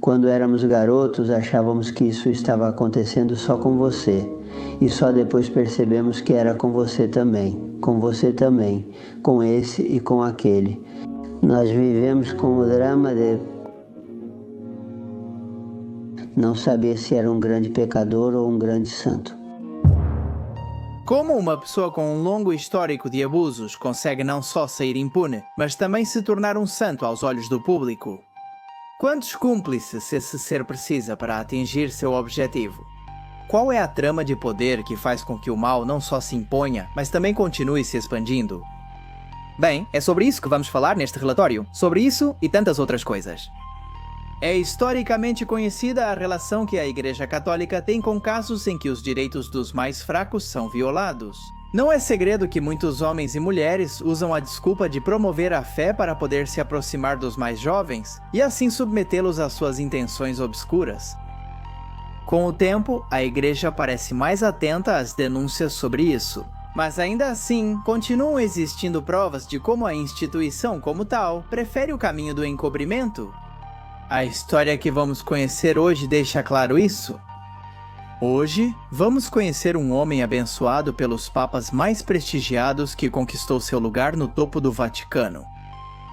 Quando éramos garotos, achávamos que isso estava acontecendo só com você. E só depois percebemos que era com você também, com esse e com aquele. Nós vivemos com o drama de não saber se era um grande pecador ou um grande santo. Como uma pessoa com um longo histórico de abusos consegue não só sair impune, mas também se tornar um santo aos olhos do público? Quantos cúmplices esse ser precisa para atingir seu objetivo? Qual é a trama de poder que faz com que o mal não só se imponha, mas também continue se expandindo? Bem, é sobre isso que vamos falar neste relatório, sobre isso e tantas outras coisas. É historicamente conhecida a relação que a Igreja Católica tem com casos em que os direitos dos mais fracos são violados. Não é segredo que muitos homens e mulheres usam a desculpa de promover a fé para poder se aproximar dos mais jovens e assim submetê-los às suas intenções obscuras. Com o tempo, a Igreja parece mais atenta às denúncias sobre isso. Mas ainda assim, continuam existindo provas de como a instituição como tal prefere o caminho do encobrimento. A história que vamos conhecer hoje deixa claro isso. Hoje, vamos conhecer um homem abençoado pelos papas mais prestigiados que conquistou seu lugar no topo do Vaticano.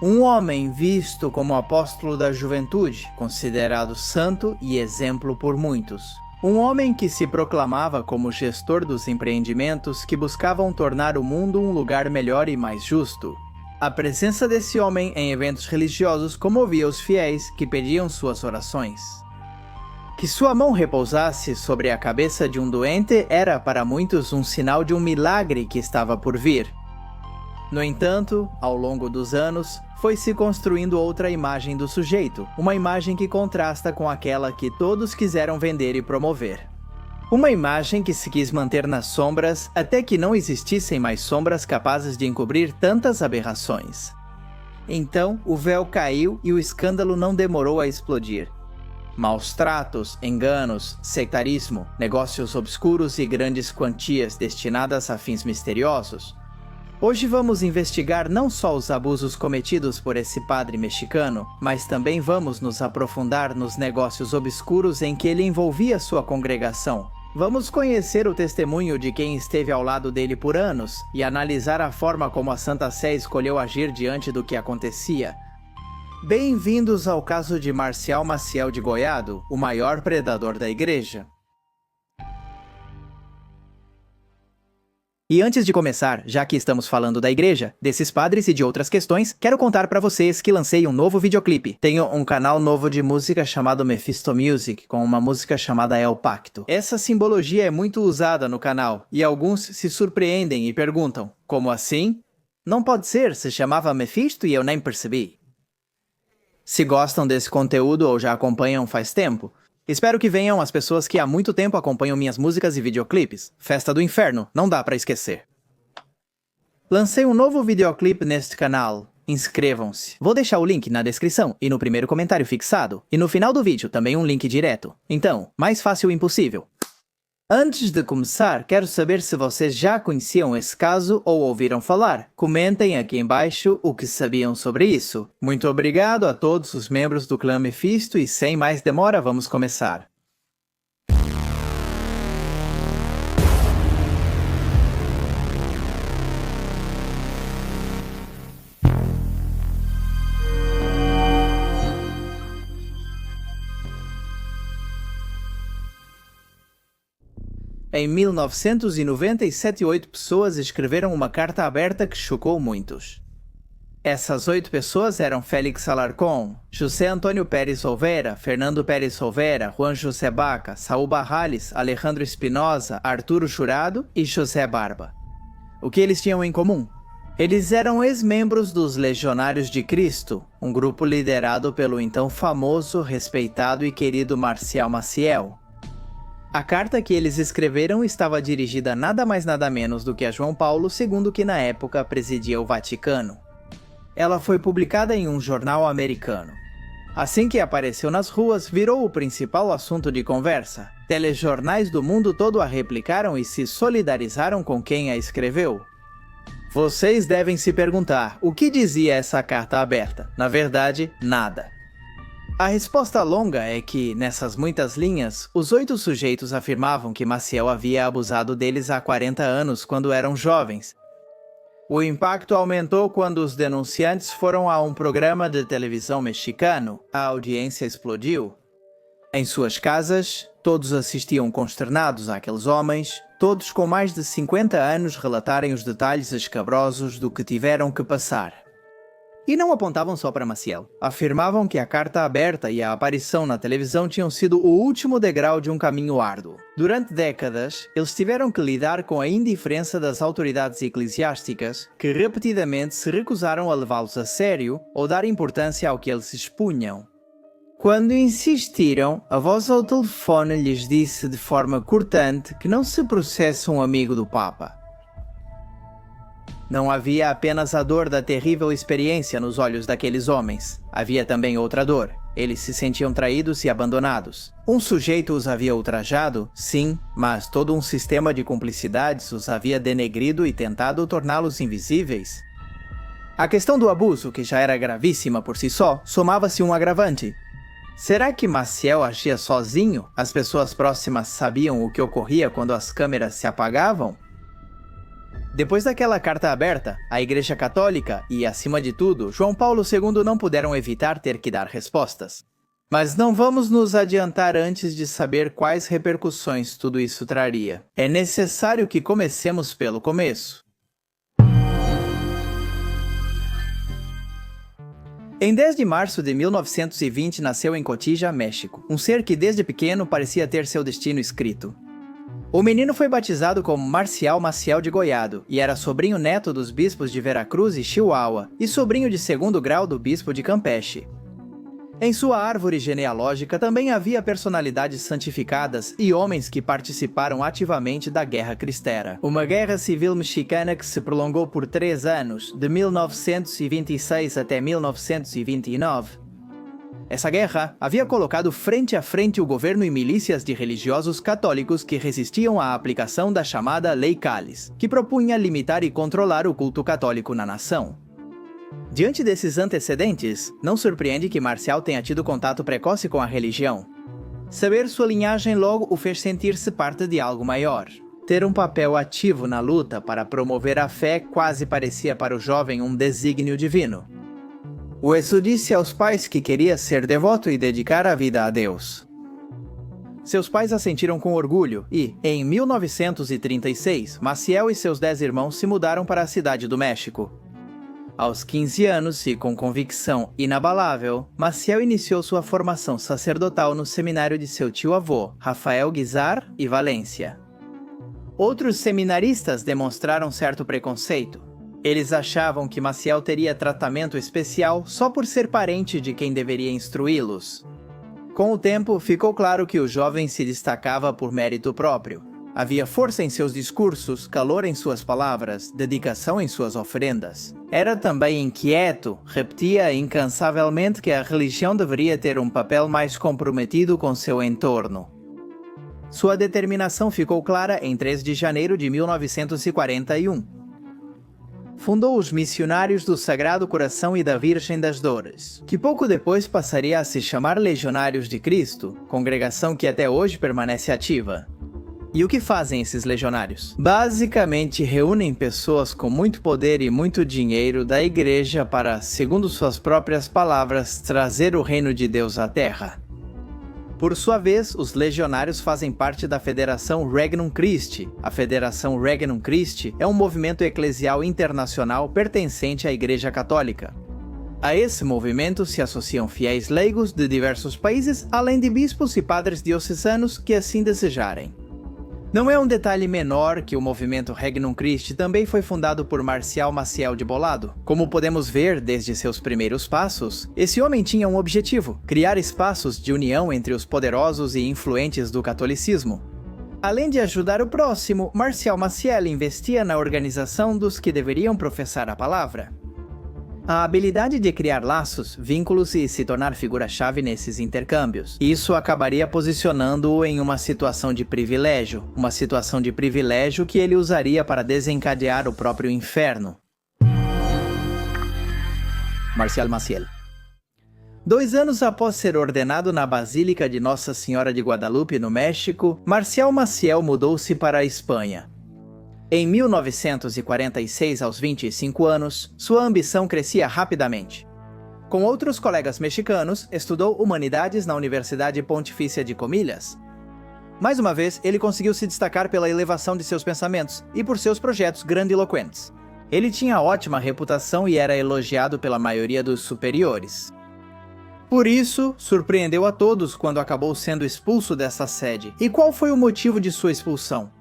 Um homem visto como apóstolo da juventude, considerado santo e exemplo por muitos. Um homem que se proclamava como gestor dos empreendimentos que buscavam tornar o mundo um lugar melhor e mais justo. A presença desse homem em eventos religiosos comovia os fiéis que pediam suas orações. Que sua mão repousasse sobre a cabeça de um doente era para muitos um sinal de um milagre que estava por vir. No entanto, ao longo dos anos, foi se construindo outra imagem do sujeito, uma imagem que contrasta com aquela que todos quiseram vender e promover. Uma imagem que se quis manter nas sombras até que não existissem mais sombras capazes de encobrir tantas aberrações. Então, o véu caiu e o escândalo não demorou a explodir. Maus tratos, enganos, sectarismo, negócios obscuros e grandes quantias destinadas a fins misteriosos. Hoje vamos investigar não só os abusos cometidos por esse padre mexicano, mas também vamos nos aprofundar nos negócios obscuros em que ele envolvia sua congregação. Vamos conhecer o testemunho de quem esteve ao lado dele por anos e analisar a forma como a Santa Sé escolheu agir diante do que acontecia. Bem-vindos ao caso de Marcial Maciel de Goiado, o maior predador da Igreja. E antes de começar, já que estamos falando da igreja, desses padres e de outras questões, quero contar pra vocês que lancei um novo videoclipe. Tenho um canal novo de música chamado Mephisto Music, com uma música chamada El Pacto. Essa simbologia é muito usada no canal, e alguns se surpreendem e perguntam, como assim? Não pode ser, se chamava Mephisto e eu nem percebi. Se gostam desse conteúdo ou já acompanham faz tempo, espero que venham as pessoas que há muito tempo acompanham minhas músicas e videoclipes. Festa do Inferno, não dá pra esquecer. Lancei um novo videoclipe neste canal. Inscrevam-se. Vou deixar o link na descrição e no primeiro comentário fixado. E no final do vídeo também um link direto. Então, mais fácil impossível. Antes de começar, quero saber se vocês já conheciam esse caso ou ouviram falar. Comentem aqui embaixo o que sabiam sobre isso. Muito obrigado a todos os membros do clã Mephisto e sem mais demora, vamos começar. Em 1997, 8 pessoas escreveram uma carta aberta que chocou muitos. Essas 8 pessoas eram Félix Alarcón, José Antônio Pérez Olvera, Fernando Pérez Olvera, Juan José Baca, Saul Barrales, Alejandro Espinosa, Arturo Jurado e José Barba. O que eles tinham em comum? Eles eram ex-membros dos Legionários de Cristo, um grupo liderado pelo então famoso, respeitado e querido Marcial Maciel. A carta que eles escreveram estava dirigida nada mais nada menos do que a João Paulo II, que na época presidia o Vaticano. Ela foi publicada em um jornal americano. Assim que apareceu nas ruas, virou o principal assunto de conversa. Telejornais do mundo todo a replicaram e se solidarizaram com quem a escreveu. Vocês devem se perguntar, o que dizia essa carta aberta? Na verdade, nada. A resposta longa é que, nessas muitas linhas, os 8 sujeitos afirmavam que Maciel havia abusado deles há 40 anos quando eram jovens. O impacto aumentou quando os denunciantes foram a um programa de televisão mexicano. A audiência explodiu. Em suas casas, todos assistiam consternados àqueles homens, todos com mais de 50 anos relatarem os detalhes escabrosos do que tiveram que passar. E não apontavam só para Maciel. Afirmavam que a carta aberta e a aparição na televisão tinham sido o último degrau de um caminho árduo. Durante décadas, eles tiveram que lidar com a indiferença das autoridades eclesiásticas, que repetidamente se recusaram a levá-los a sério ou dar importância ao que eles expunham. Quando insistiram, a voz ao telefone lhes disse de forma cortante que não se processa um amigo do Papa. Não havia apenas a dor da terrível experiência nos olhos daqueles homens. Havia também outra dor. Eles se sentiam traídos e abandonados. Um sujeito os havia ultrajado, sim, mas todo um sistema de cumplicidades os havia denegrido e tentado torná-los invisíveis. A questão do abuso, que já era gravíssima por si só, somava-se um agravante. Será que Maciel agia sozinho? As pessoas próximas sabiam o que ocorria quando as câmeras se apagavam? Depois daquela carta aberta, a Igreja Católica e, acima de tudo, João Paulo II não puderam evitar ter que dar respostas. Mas não vamos nos adiantar antes de saber quais repercussões tudo isso traria. É necessário que comecemos pelo começo. Em 10 de março de 1920 nasceu em Cotija, México, um ser que desde pequeno parecia ter seu destino escrito. O menino foi batizado como Marcial Maciel de Goiado e era sobrinho neto dos bispos de Veracruz e Chihuahua e sobrinho de 2º grau do bispo de Campeche. Em sua árvore genealógica também havia personalidades santificadas e homens que participaram ativamente da Guerra Cristera, uma guerra civil mexicana que se prolongou por 3 anos, de 1926 até 1929. Essa guerra havia colocado frente a frente o governo e milícias de religiosos católicos que resistiam à aplicação da chamada Lei Cáliz, que propunha limitar e controlar o culto católico na nação. Diante desses antecedentes, não surpreende que Marcial tenha tido contato precoce com a religião. Saber sua linhagem logo o fez sentir-se parte de algo maior. Ter um papel ativo na luta para promover a fé quase parecia para o jovem um desígnio divino. O Esu disse aos pais que queria ser devoto e dedicar a vida a Deus. Seus pais assentiram com orgulho e, em 1936, Maciel e seus 10 irmãos se mudaram para a cidade do México. Aos 15 anos e com convicção inabalável, Maciel iniciou sua formação sacerdotal no seminário de seu tio-avô, Rafael Guizar e Valência. Outros seminaristas demonstraram certo preconceito. Eles achavam que Maciel teria tratamento especial só por ser parente de quem deveria instruí-los. Com o tempo, ficou claro que o jovem se destacava por mérito próprio. Havia força em seus discursos, calor em suas palavras, dedicação em suas oferendas. Era também inquieto, repetia incansavelmente que a religião deveria ter um papel mais comprometido com seu entorno. Sua determinação ficou clara em 3 de janeiro de 1941. Fundou os Missionários do Sagrado Coração e da Virgem das Dores, que pouco depois passaria a se chamar Legionários de Cristo, congregação que até hoje permanece ativa. E o que fazem esses legionários? Basicamente reúnem pessoas com muito poder e muito dinheiro da igreja para, segundo suas próprias palavras, trazer o reino de Deus à Terra. Por sua vez, os legionários fazem parte da Federação Regnum Christi. A Federação Regnum Christi é um movimento eclesial internacional pertencente à Igreja Católica. A esse movimento se associam fiéis leigos de diversos países, além de bispos e padres diocesanos que assim desejarem. Não é um detalhe menor que o movimento Regnum Christi também foi fundado por Marcial Maciel de Bolado. Como podemos ver desde seus primeiros passos, esse homem tinha um objetivo: criar espaços de união entre os poderosos e influentes do catolicismo. Além de ajudar o próximo, Marcial Maciel investia na organização dos que deveriam professar a palavra. A habilidade de criar laços, vínculos e se tornar figura-chave nesses intercâmbios. Isso acabaria posicionando-o em uma situação de privilégio que ele usaria para desencadear o próprio inferno. Marcial Maciel. 2 anos após ser ordenado na Basílica de Nossa Senhora de Guadalupe, no México, Marcial Maciel mudou-se para a Espanha. Em 1946, aos 25 anos, sua ambição crescia rapidamente. Com outros colegas mexicanos, estudou Humanidades na Universidade Pontifícia de Comillas. Mais uma vez, ele conseguiu se destacar pela elevação de seus pensamentos e por seus projetos grandiloquentes. Ele tinha ótima reputação e era elogiado pela maioria dos superiores. Por isso, surpreendeu a todos quando acabou sendo expulso dessa sede. E qual foi o motivo de sua expulsão?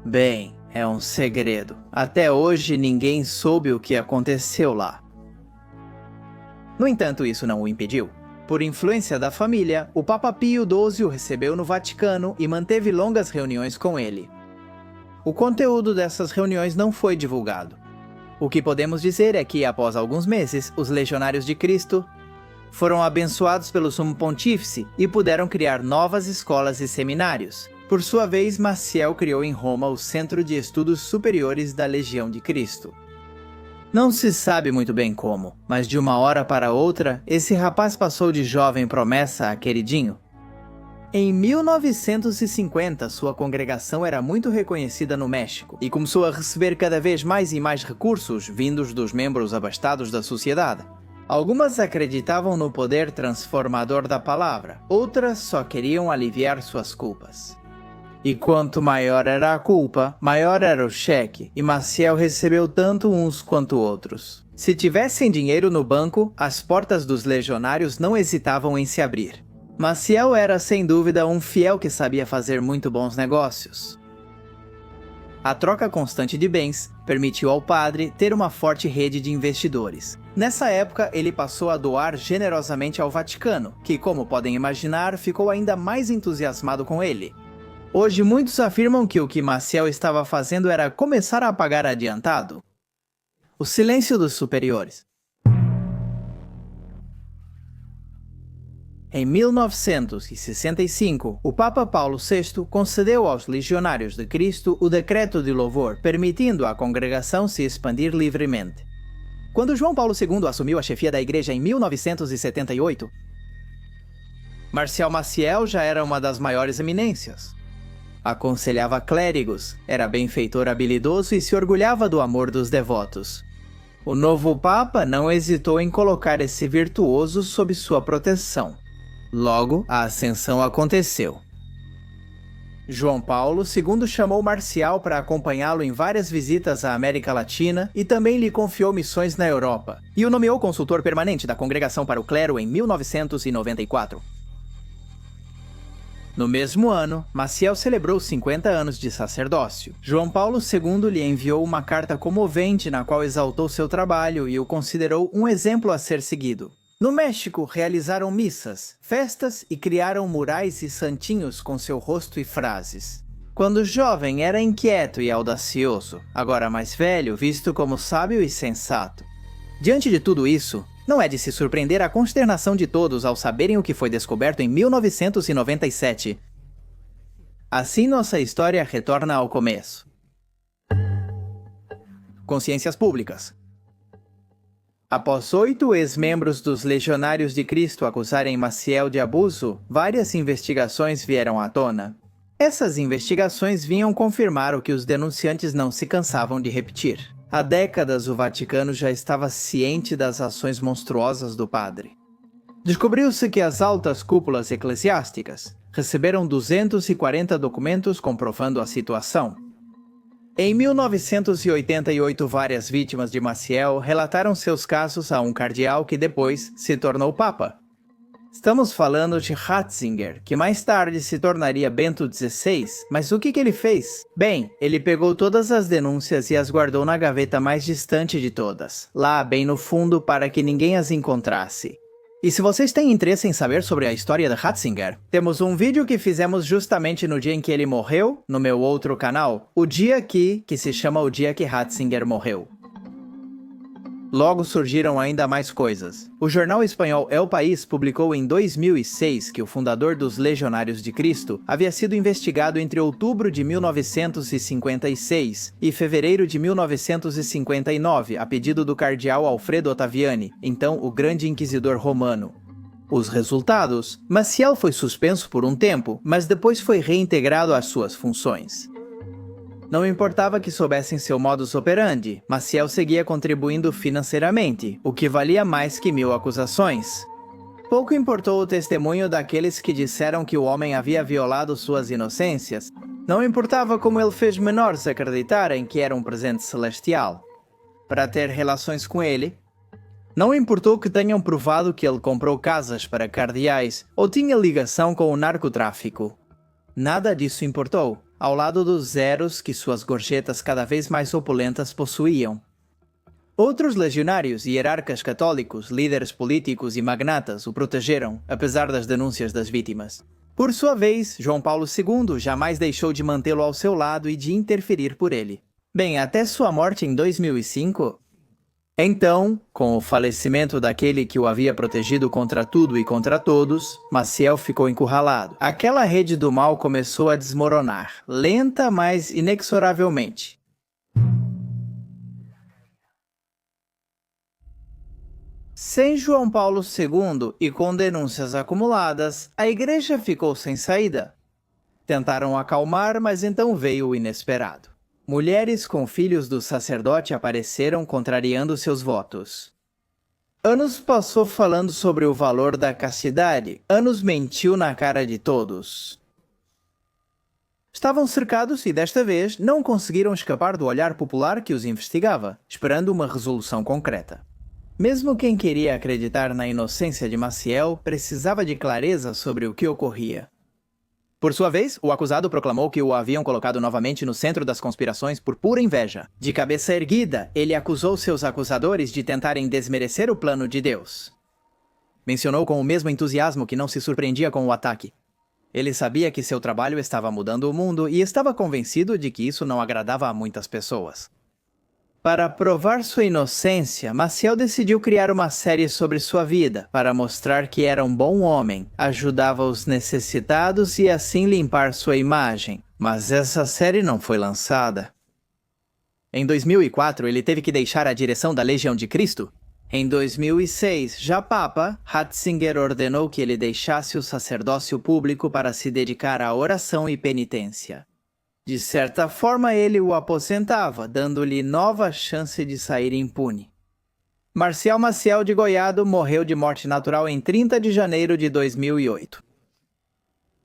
Bem, é um segredo. Até hoje ninguém soube o que aconteceu lá. No entanto, isso não o impediu. Por influência da família, o Papa Pio XII o recebeu no Vaticano e manteve longas reuniões com ele. O conteúdo dessas reuniões não foi divulgado. O que podemos dizer é que, após alguns meses, os Legionários de Cristo foram abençoados pelo Sumo Pontífice e puderam criar novas escolas e seminários. Por sua vez, Maciel criou em Roma o Centro de Estudos Superiores da Legião de Cristo. Não se sabe muito bem como, mas de uma hora para outra, esse rapaz passou de jovem promessa a queridinho. Em 1950, sua congregação era muito reconhecida no México e começou a receber cada vez mais e mais recursos vindos dos membros abastados da sociedade. Algumas acreditavam no poder transformador da palavra, outras só queriam aliviar suas culpas. E quanto maior era a culpa, maior era o cheque, e Maciel recebeu tanto uns quanto outros. Se tivessem dinheiro no banco, as portas dos legionários não hesitavam em se abrir. Maciel era, sem dúvida, um fiel que sabia fazer muito bons negócios. A troca constante de bens permitiu ao padre ter uma forte rede de investidores. Nessa época, ele passou a doar generosamente ao Vaticano, que, como podem imaginar, ficou ainda mais entusiasmado com ele. Hoje, muitos afirmam que o que Maciel estava fazendo era começar a pagar adiantado. O silêncio dos superiores. Em 1965, o Papa Paulo VI concedeu aos Legionários de Cristo o Decreto de Louvor, permitindo à congregação se expandir livremente. Quando João Paulo II assumiu a chefia da igreja em 1978, Marcial Maciel já era uma das maiores eminências. Aconselhava clérigos, era benfeitor habilidoso e se orgulhava do amor dos devotos. O novo Papa não hesitou em colocar esse virtuoso sob sua proteção. Logo, a ascensão aconteceu. João Paulo II chamou Marcial para acompanhá-lo em várias visitas à América Latina e também lhe confiou missões na Europa, e o nomeou consultor permanente da Congregação para o Clero em 1994. No mesmo ano, Maciel celebrou 50 anos de sacerdócio. João Paulo II lhe enviou uma carta comovente na qual exaltou seu trabalho e o considerou um exemplo a ser seguido. No México, realizaram missas, festas e criaram murais e santinhos com seu rosto e frases. Quando jovem, era inquieto e audacioso, agora mais velho, visto como sábio e sensato. Diante de tudo isso, não é de se surpreender a consternação de todos ao saberem o que foi descoberto em 1997. Assim, nossa história retorna ao começo. Consciências públicas. Após 8 ex-membros dos Legionários de Cristo acusarem Maciel de abuso, várias investigações vieram à tona. Essas investigações vinham confirmar o que os denunciantes não se cansavam de repetir. Há décadas o Vaticano já estava ciente das ações monstruosas do padre. Descobriu-se que as altas cúpulas eclesiásticas receberam 240 documentos comprovando a situação. Em 1988, várias vítimas de Maciel relataram seus casos a um cardeal que depois se tornou papa. Estamos falando de Ratzinger, que mais tarde se tornaria Bento XVI, mas o que ele fez? Bem, ele pegou todas as denúncias e as guardou na gaveta mais distante de todas, lá bem no fundo para que ninguém as encontrasse. E se vocês têm interesse em saber sobre a história de Ratzinger, temos um vídeo que fizemos justamente no dia em que ele morreu, no meu outro canal, o dia que se chama O Dia que Ratzinger Morreu. Logo surgiram ainda mais coisas. O jornal espanhol El País publicou em 2006 que o fundador dos Legionários de Cristo havia sido investigado entre outubro de 1956 e fevereiro de 1959, a pedido do cardeal Alfredo Ottaviani, então o grande inquisidor romano. Os resultados: Maciel foi suspenso por um tempo, mas depois foi reintegrado às suas funções. Não importava que soubessem seu modus operandi, Maciel seguia contribuindo financeiramente, o que valia mais que 1000 acusações. Pouco importou o testemunho daqueles que disseram que o homem havia violado suas inocências. Não importava como ele fez menores acreditarem que era um presente celestial para ter relações com ele. Não importou que tenham provado que ele comprou casas para cardeais ou tinha ligação com o narcotráfico. Nada disso importou, ao lado dos zeros que suas gorjetas cada vez mais opulentas possuíam. Outros legionários e hierarcas católicos, líderes políticos e magnatas o protegeram, apesar das denúncias das vítimas. Por sua vez, João Paulo II jamais deixou de mantê-lo ao seu lado e de interferir por ele. Bem, até sua morte em 2005... Então, com o falecimento daquele que o havia protegido contra tudo e contra todos, Maciel ficou encurralado. Aquela rede do mal começou a desmoronar, lenta, mas inexoravelmente. Sem João Paulo II e com denúncias acumuladas, a igreja ficou sem saída. Tentaram acalmar, mas então veio o inesperado. Mulheres com filhos do sacerdote apareceram contrariando seus votos. Anos passou falando sobre o valor da castidade, anos mentiu na cara de todos. Estavam cercados e, desta vez, não conseguiram escapar do olhar popular que os investigava, esperando uma resolução concreta. Mesmo quem queria acreditar na inocência de Maciel precisava de clareza sobre o que ocorria. Por sua vez, o acusado proclamou que o haviam colocado novamente no centro das conspirações por pura inveja. De cabeça erguida, ele acusou seus acusadores de tentarem desmerecer o plano de Deus. Mencionou com o mesmo entusiasmo que não se surpreendia com o ataque. Ele sabia que seu trabalho estava mudando o mundo e estava convencido de que isso não agradava a muitas pessoas. Para provar sua inocência, Maciel decidiu criar uma série sobre sua vida, para mostrar que era um bom homem, ajudava os necessitados e assim limpar sua imagem. Mas essa série não foi lançada. Em 2004, ele teve que deixar a direção da Legião de Cristo. Em 2006, já Papa, Ratzinger ordenou que ele deixasse o sacerdócio público para se dedicar à oração e penitência. De certa forma, ele o aposentava, dando-lhe nova chance de sair impune. Marcial Maciel de Goiado morreu de morte natural em 30 de janeiro de 2008.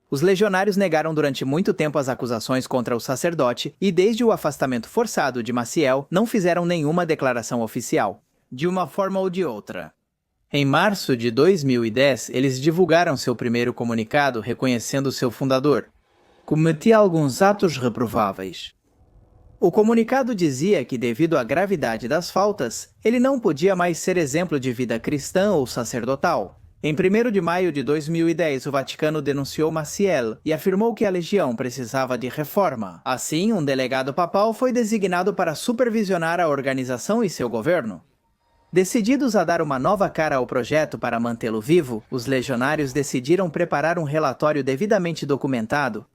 Os legionários negaram durante muito tempo as acusações contra o sacerdote e, desde o afastamento forçado de Maciel, não fizeram nenhuma declaração oficial, de uma forma ou de outra. Em março de 2010, eles divulgaram seu primeiro comunicado reconhecendo seu fundador. Cometia alguns atos reprováveis. O comunicado dizia que, devido à gravidade das faltas, ele não podia mais ser exemplo de vida cristã ou sacerdotal. Em 1º de maio de 2010, o Vaticano denunciou Maciel e afirmou que a legião precisava de reforma. Assim, um delegado papal foi designado para supervisionar a organização e seu governo. Decididos a dar uma nova cara ao projeto para mantê-lo vivo, os legionários decidiram preparar um relatório devidamente documentado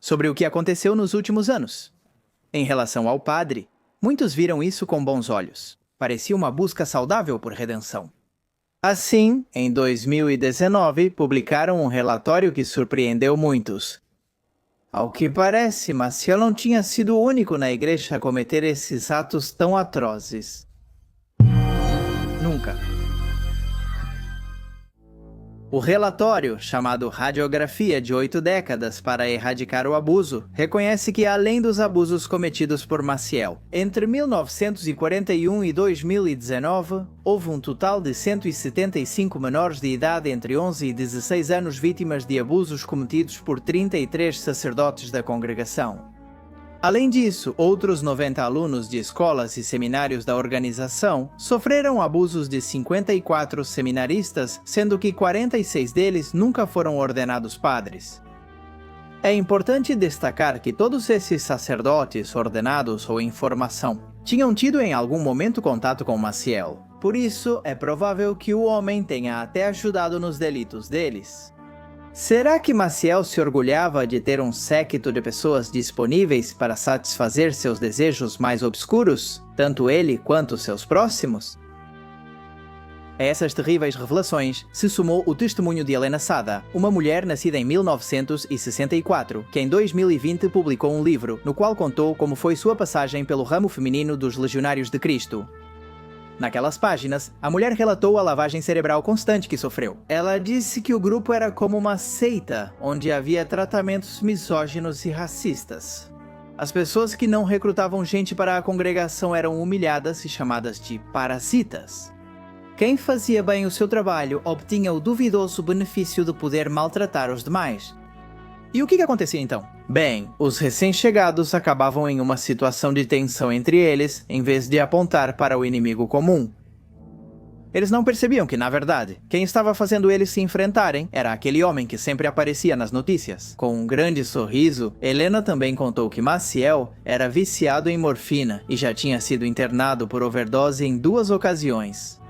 sobre o que aconteceu nos últimos anos. Em relação ao padre, muitos viram isso com bons olhos. Parecia uma busca saudável por redenção. Assim, em 2019, publicaram um relatório que surpreendeu muitos. Ao que parece, Maciel não tinha sido o único na igreja a cometer esses atos tão atrozes. Nunca. O relatório, chamado Radiografia de 8 décadas para erradicar o abuso, reconhece que, além dos abusos cometidos por Maciel, entre 1941 e 2019, houve um total de 175 menores de idade entre 11 e 16 anos vítimas de abusos cometidos por 33 sacerdotes da congregação. Além disso, outros 90 alunos de escolas e seminários da organização sofreram abusos de 54 seminaristas, sendo que 46 deles nunca foram ordenados padres. É importante destacar que todos esses sacerdotes ordenados ou em formação tinham tido em algum momento contato com Maciel. Por isso, é provável que o homem tenha até ajudado nos delitos deles. Será que Maciel se orgulhava de ter um séquito de pessoas disponíveis para satisfazer seus desejos mais obscuros, tanto ele quanto seus próximos? A essas terríveis revelações se somou o testemunho de Helena Sada, uma mulher nascida em 1964, que em 2020 publicou um livro, no qual contou como foi sua passagem pelo ramo feminino dos Legionários de Cristo. Naquelas páginas, a mulher relatou a lavagem cerebral constante que sofreu. Ela disse que o grupo era como uma seita, onde havia tratamentos misóginos e racistas. As pessoas que não recrutavam gente para a congregação eram humilhadas e chamadas de parasitas. Quem fazia bem o seu trabalho obtinha o duvidoso benefício de poder maltratar os demais. E o que acontecia então? Bem, os recém-chegados acabavam em uma situação de tensão entre eles, em vez de apontar para o inimigo comum. Eles não percebiam que, na verdade, quem estava fazendo eles se enfrentarem era aquele homem que sempre aparecia nas notícias. Com um grande sorriso, Helena também contou que Maciel era viciado em morfina e já tinha sido internado por overdose em 2 ocasiões.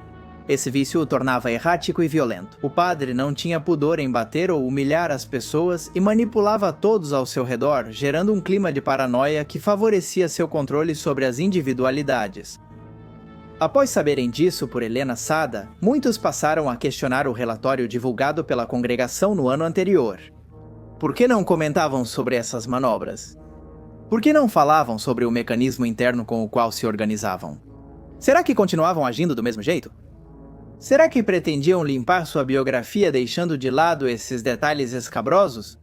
Esse vício o tornava errático e violento. O padre não tinha pudor em bater ou humilhar as pessoas e manipulava todos ao seu redor, gerando um clima de paranoia que favorecia seu controle sobre as individualidades. Após saberem disso por Helena Sada, muitos passaram a questionar o relatório divulgado pela congregação no ano anterior. Por que não comentavam sobre essas manobras? Por que não falavam sobre o mecanismo interno com o qual se organizavam? Será que continuavam agindo do mesmo jeito? Será que pretendiam limpar sua biografia deixando de lado esses detalhes escabrosos?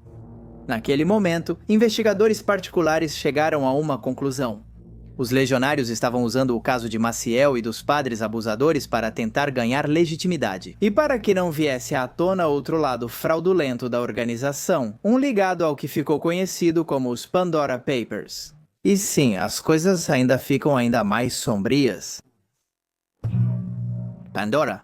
Naquele momento, investigadores particulares chegaram a uma conclusão. Os legionários estavam usando o caso de Maciel e dos padres abusadores para tentar ganhar legitimidade. E para que não viesse à tona outro lado fraudulento da organização, um ligado ao que ficou conhecido como os Pandora Papers. E sim, as coisas ainda ficam ainda mais sombrias. Pandora.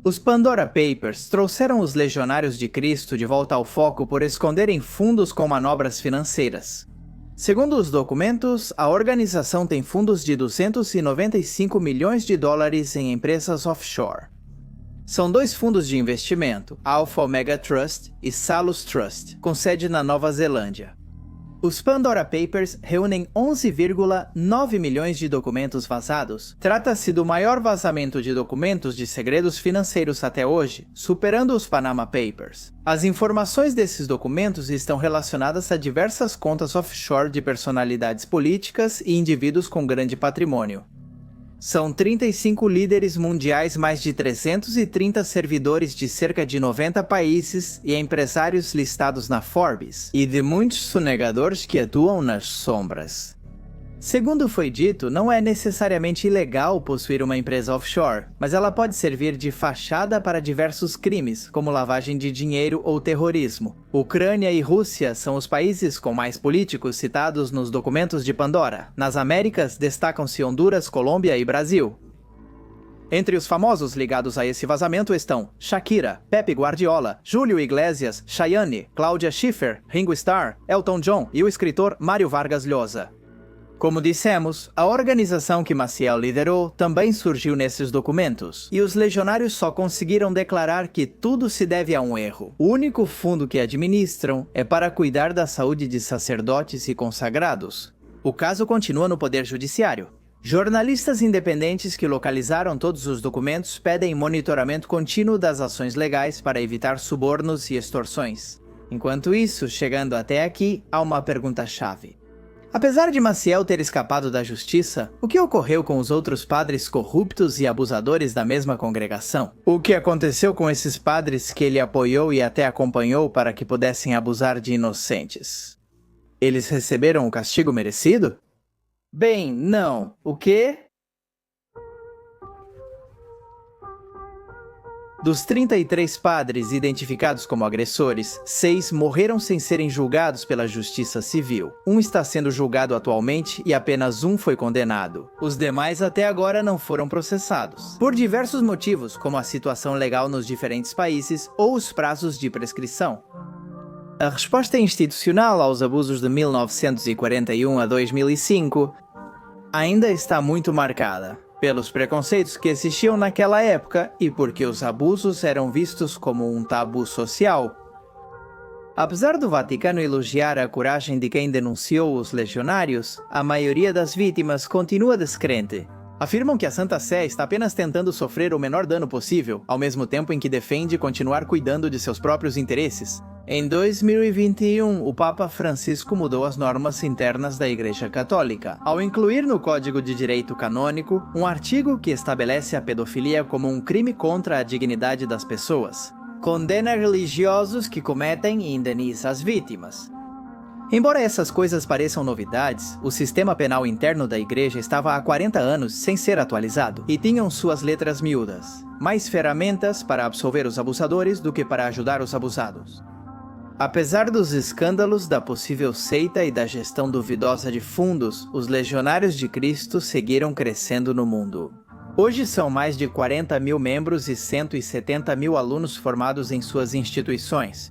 Os Pandora Papers trouxeram os Legionários de Cristo de volta ao foco por esconderem fundos com manobras financeiras. Segundo os documentos, a organização tem fundos de 295 milhões de dólares em empresas offshore. São 2 fundos de investimento, Alpha Omega Trust e Salus Trust, com sede na Nova Zelândia. Os Pandora Papers reúnem 11,9 milhões de documentos vazados. Trata-se do maior vazamento de documentos de segredos financeiros até hoje, superando os Panama Papers. As informações desses documentos estão relacionadas a diversas contas offshore de personalidades políticas e indivíduos com grande patrimônio. São 35 líderes mundiais, mais de 330 servidores de cerca de 90 países e empresários listados na Forbes, e de muitos sonegadores que atuam nas sombras. Segundo foi dito, não é necessariamente ilegal possuir uma empresa offshore, mas ela pode servir de fachada para diversos crimes, como lavagem de dinheiro ou terrorismo. Ucrânia e Rússia são os países com mais políticos citados nos documentos de Pandora. Nas Américas, destacam-se Honduras, Colômbia e Brasil. Entre os famosos ligados a esse vazamento estão Shakira, Pepe Guardiola, Júlio Iglesias, Chayanne, Cláudia Schiffer, Ringo Starr, Elton John e o escritor Mário Vargas Llosa. Como dissemos, a organização que Maciel liderou também surgiu nesses documentos, e os legionários só conseguiram declarar que tudo se deve a um erro. O único fundo que administram é para cuidar da saúde de sacerdotes e consagrados. O caso continua no Poder Judiciário. Jornalistas independentes que localizaram todos os documentos pedem monitoramento contínuo das ações legais para evitar subornos e extorsões. Enquanto isso, chegando até aqui, há uma pergunta-chave. Apesar de Maciel ter escapado da justiça, o que ocorreu com os outros padres corruptos e abusadores da mesma congregação? O que aconteceu com esses padres que ele apoiou e até acompanhou para que pudessem abusar de inocentes? Eles receberam o castigo merecido? Bem, não. O quê? Dos 33 padres identificados como agressores, 6 morreram sem serem julgados pela Justiça Civil. Um está sendo julgado atualmente e apenas um foi condenado. Os demais até agora não foram processados. Por diversos motivos, como a situação legal nos diferentes países ou os prazos de prescrição. A resposta institucional aos abusos de 1941 a 2005 ainda está muito marcada pelos preconceitos que existiam naquela época e porque os abusos eram vistos como um tabu social. Apesar do Vaticano elogiar a coragem de quem denunciou os legionários, a maioria das vítimas continua descrente. Afirmam que a Santa Sé está apenas tentando sofrer o menor dano possível, ao mesmo tempo em que defende continuar cuidando de seus próprios interesses. Em 2021, o Papa Francisco mudou as normas internas da Igreja Católica, ao incluir no Código de Direito Canônico um artigo que estabelece a pedofilia como um crime contra a dignidade das pessoas. Condena religiosos que cometem e indeniza as vítimas. Embora essas coisas pareçam novidades, o sistema penal interno da Igreja estava há 40 anos sem ser atualizado e tinham suas letras miúdas, mais ferramentas para absolver os abusadores do que para ajudar os abusados. Apesar dos escândalos da possível seita e da gestão duvidosa de fundos, os Legionários de Cristo seguiram crescendo no mundo. Hoje são mais de 40 mil membros e 170 mil alunos formados em suas instituições.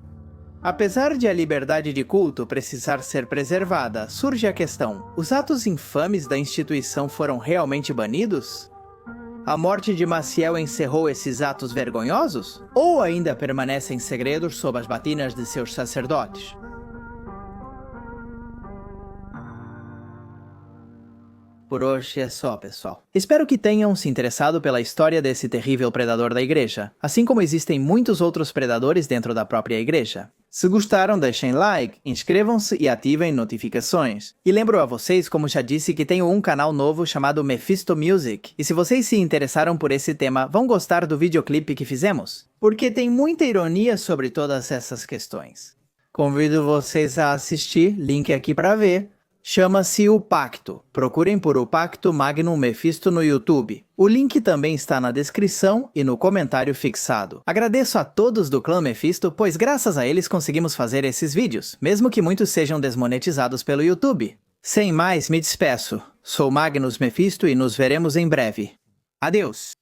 Apesar de a liberdade de culto precisar ser preservada, surge a questão: os atos infames da instituição foram realmente banidos? A morte de Maciel encerrou esses atos vergonhosos? Ou ainda permanecem segredos sob as batinas de seus sacerdotes? Por hoje é só, pessoal. Espero que tenham se interessado pela história desse terrível predador da igreja, assim como existem muitos outros predadores dentro da própria igreja. Se gostaram, deixem like, inscrevam-se e ativem notificações. E lembro a vocês, como já disse, que tenho um canal novo chamado Mephisto Music. E se vocês se interessaram por esse tema, vão gostar do videoclipe que fizemos, porque tem muita ironia sobre todas essas questões. Convido vocês a assistir, link aqui para ver. Chama-se O Pacto. Procurem por O Pacto Magnum Mephisto no YouTube. O link também está na descrição e no comentário fixado. Agradeço a todos do clã Mephisto, pois graças a eles conseguimos fazer esses vídeos, mesmo que muitos sejam desmonetizados pelo YouTube. Sem mais, me despeço. Sou Magnus Mephisto e nos veremos em breve. Adeus!